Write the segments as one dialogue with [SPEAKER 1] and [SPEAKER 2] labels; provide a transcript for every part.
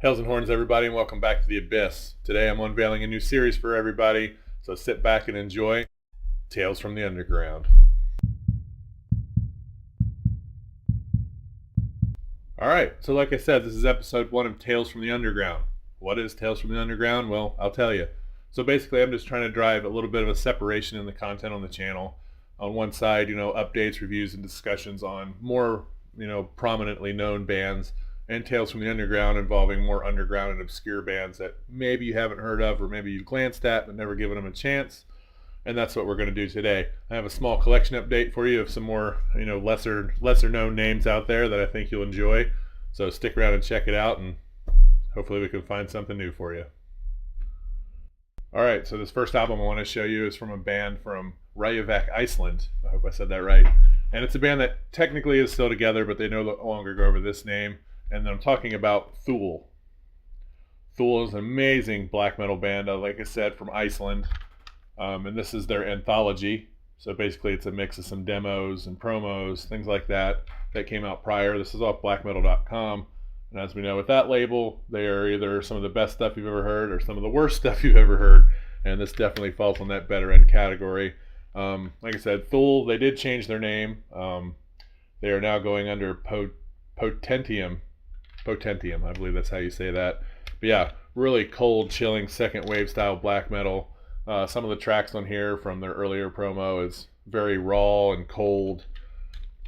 [SPEAKER 1] Hails and horns, everybody, and welcome back to The Abyss. Today I'm unveiling a new series for everybody, so sit back and enjoy Tales from the Underground. Alright, so like I said, this is episode 1 of Tales from the Underground. What is Tales from the Underground? Well, I'll tell you. So basically, I'm just trying to drive a little bit of a separation in the content on the channel. On one side, updates, reviews, and discussions on more, prominently known bands, and Tales from the Underground involving more underground and obscure bands that maybe you haven't heard of or maybe you've glanced at but never given them a chance. And that's what we're going to do today. I have a small collection update for you of some more, lesser known names out there that I think you'll enjoy. So stick around and check it out, and hopefully we can find something new for you. Alright, so this first album I want to show you is from a band from Reykjavik, Iceland. I hope I said that right. And it's a band that technically is still together, but they no longer go over this name. And then I'm talking about Thule. Thule is an amazing black metal band, like I said, from Iceland. And this is their anthology. So basically it's a mix of some demos and promos, things like that came out prior. This is off blackmetal.com. And as we know with that label, they are either some of the best stuff you've ever heard or some of the worst stuff you've ever heard. And this definitely falls on that better end category. Like I said, Thule, they did change their name. They are now going under Potentium, I believe that's how you say that. But yeah, really cold, chilling, second wave style black metal. Some of the tracks on here from their earlier promo is very raw and cold,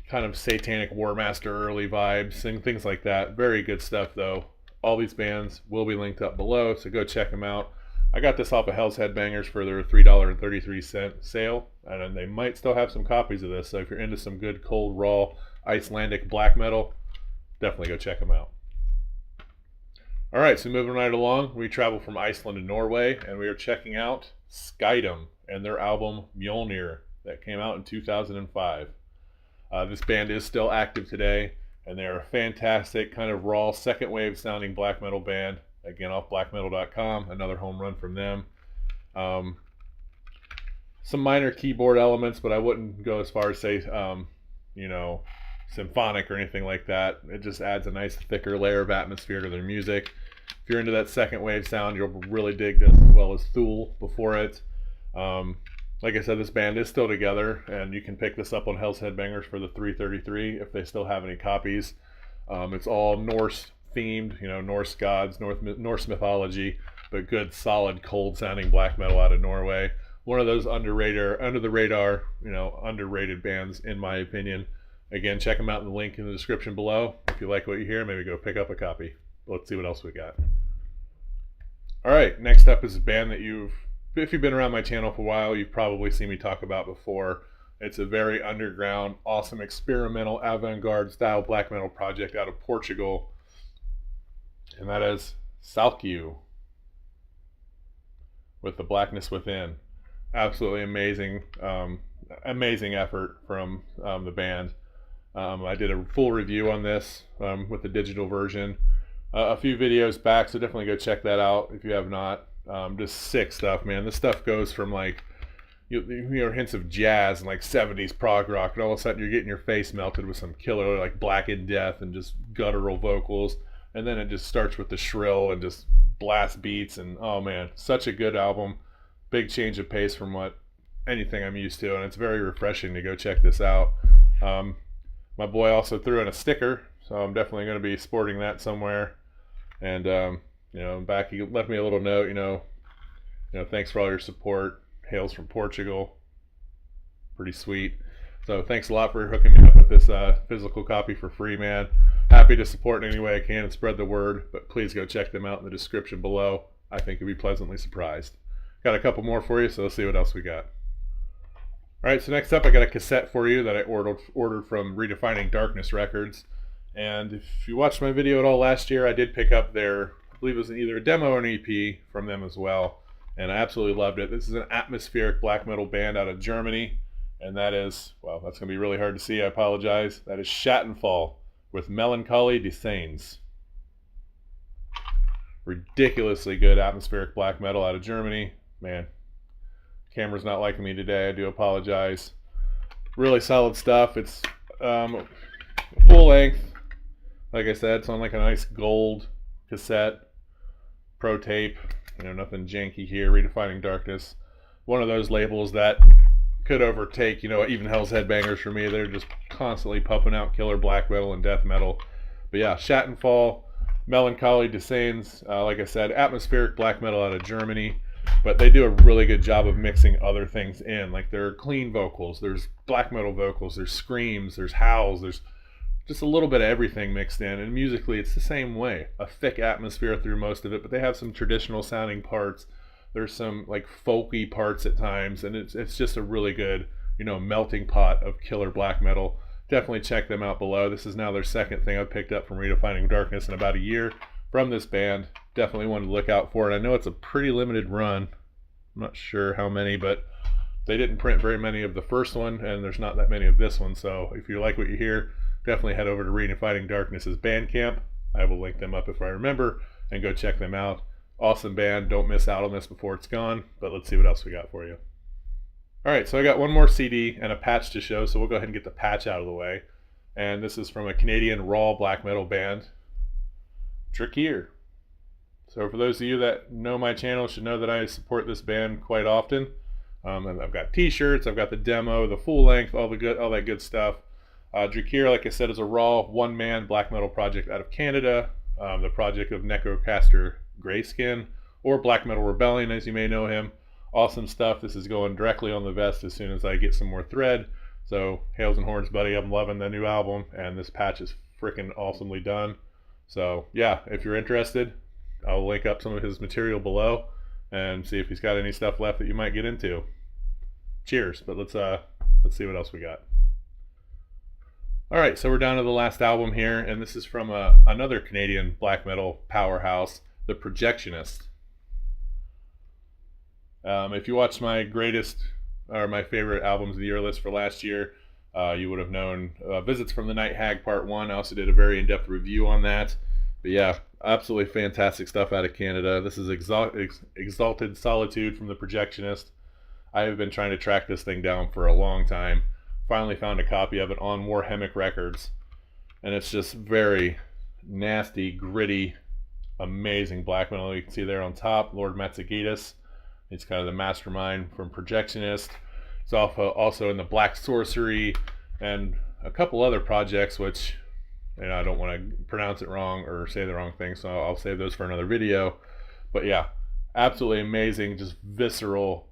[SPEAKER 1] kind of Satanic War Master early vibes and things like that. Very good stuff though. All these bands will be linked up below, so go check them out. I got this off of Hell's Headbangers for their $3.33 sale, and they might still have some copies of this, so if you're into some good cold raw Icelandic black metal, definitely go check them out. Alright, so moving right along, we travel from Iceland to Norway, and we are checking out Skydum and their album Mjolnir that came out in 2005. This band is still active today, and they're a fantastic kind of raw second wave sounding black metal band. Again, off blackmetal.com, another home run from them. Some minor keyboard elements, but I wouldn't go as far as say, symphonic or anything like that. It just adds a nice thicker layer of atmosphere to their music. If you're into that second wave sound, you'll really dig this, as well as Thule before it. Like I said, this band is still together, and you can pick this up on Hell's Headbangers for the $3.33 if they still have any copies. It's all Norse themed, Norse gods, Norse mythology, but good, solid, cold sounding black metal out of Norway. One of those under the radar, underrated bands in my opinion. Again, check them out in the link in the description below. If you like what you hear, maybe go pick up a copy. Let's see what else we got. Alright, next up is a band that if you've been around my channel for a while, you've probably seen me talk about before. It's a very underground, awesome, experimental, avant-garde style black metal project out of Portugal. And that is Salkyu with The Blackness Within. Absolutely amazing, amazing effort from the band. I did a full review on this with the digital version a few videos back, so definitely go check that out if you have not. Just sick stuff, man. This stuff goes from like hints of jazz and like 70s prog rock, and all of a sudden you're getting your face melted with some killer like Black in Death and just guttural vocals, and then it just starts with the shrill and just blast beats, and oh man, such a good album. Big change of pace from anything I'm used to, and it's very refreshing to go check this out. My boy also threw in a sticker, so I'm definitely going to be sporting that somewhere. And back he left me a little note. Thanks for all your support. Hails from Portugal. Pretty sweet. So thanks a lot for hooking me up with this physical copy for free, man. Happy to support in any way I can and spread the word. But please go check them out in the description below. I think you'll be pleasantly surprised. Got a couple more for you, so let's see what else we got. Alright, so next up I got a cassette for you that I ordered from Redefining Darkness Records. And if you watched my video at all last year, I did pick up their, I believe it was either a demo or an EP from them as well. And I absolutely loved it. This is an atmospheric black metal band out of Germany. And that is, well, that's going to be really hard to see, I apologize. That is Schattenfall with Melancholy Descends. Ridiculously good atmospheric black metal out of Germany. Man, camera's not liking me today, I do apologize. Really solid stuff. It's full length, like I said. It's on like a nice gold cassette. Pro Tape, nothing janky here. Redefining Darkness, one of those labels that could overtake, even Hell's Headbangers for me. They're just constantly pumping out killer black metal and death metal. But yeah, Schattenfall, Melancholy, Desains, like I said, atmospheric black metal out of Germany. But they do a really good job of mixing other things in. Like, there are clean vocals, there's black metal vocals, there's screams, there's howls, there's just a little bit of everything mixed in. And musically, it's the same way. A thick atmosphere through most of it, but they have some traditional sounding parts. There's some like folky parts at times, and it's just a really good, melting pot of killer black metal. Definitely check them out below. This is now their second thing I've picked up from Redefining Darkness in about a year from this band. Definitely one to look out for, and I know it's a pretty limited run. I'm not sure how many, but they didn't print very many of the first one, and there's not that many of this one. So if you like what you hear, definitely head over to Redefining Darkness's Bandcamp. I will link them up if I remember, and go check them out. Awesome band. Don't miss out on this before it's gone. But let's see what else we got for you. Alright, so I got one more CD and a patch to show, so we'll go ahead and get the patch out of the way. And this is from a Canadian raw black metal band, Drakir. So for those of you that know my channel should know that I support this band quite often. And I've got t-shirts, I've got the demo, the full length, all that good stuff. Drakir, like I said, is a raw one-man black metal project out of Canada. The project of Necrocaster Grayskin, or Black Metal Rebellion as you may know him. Awesome stuff. This is going directly on the vest as soon as I get some more thread. So Hails and Horns, buddy, I'm loving the new album, and this patch is freaking awesomely done. So yeah, if you're interested, I'll link up some of his material below and see if he's got any stuff left that you might get into. Cheers. But let's see what else we got. Alright, so we're down to the last album here, and this is from another Canadian black metal powerhouse, The Projectionist. If you watched my my favorite albums of the year list for last year, you would have known Visits from the Night Hag Part 1. I also did a very in-depth review on that. But yeah, absolutely fantastic stuff out of Canada. This is Exalted Solitude from The Projectionist. I have been trying to track this thing down for a long time. Finally found a copy of it on Warhemic Records. And it's just very nasty, gritty, amazing black metal. You can see there on top, Lord Matsagitis. He's kind of the mastermind from Projectionist. It's also in the Black Sorcery and a couple other projects, which I don't want to pronounce it wrong or say the wrong thing, so I'll save those for another video. But yeah, absolutely amazing, just visceral,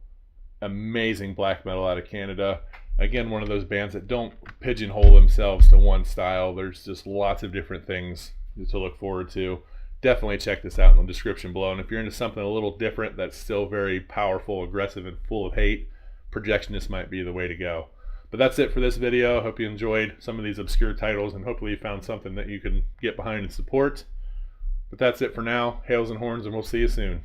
[SPEAKER 1] amazing black metal out of Canada. Again, one of those bands that don't pigeonhole themselves to one style. There's just lots of different things to look forward to. Definitely check this out in the description below. And if you're into something a little different that's still very powerful, aggressive, and full of hate, Projectionist might be the way to go. But that's it for this video. Hope you enjoyed some of these obscure titles, and hopefully you found something that you can get behind and support. But that's it for now. Hails and Horns, and we'll see you soon.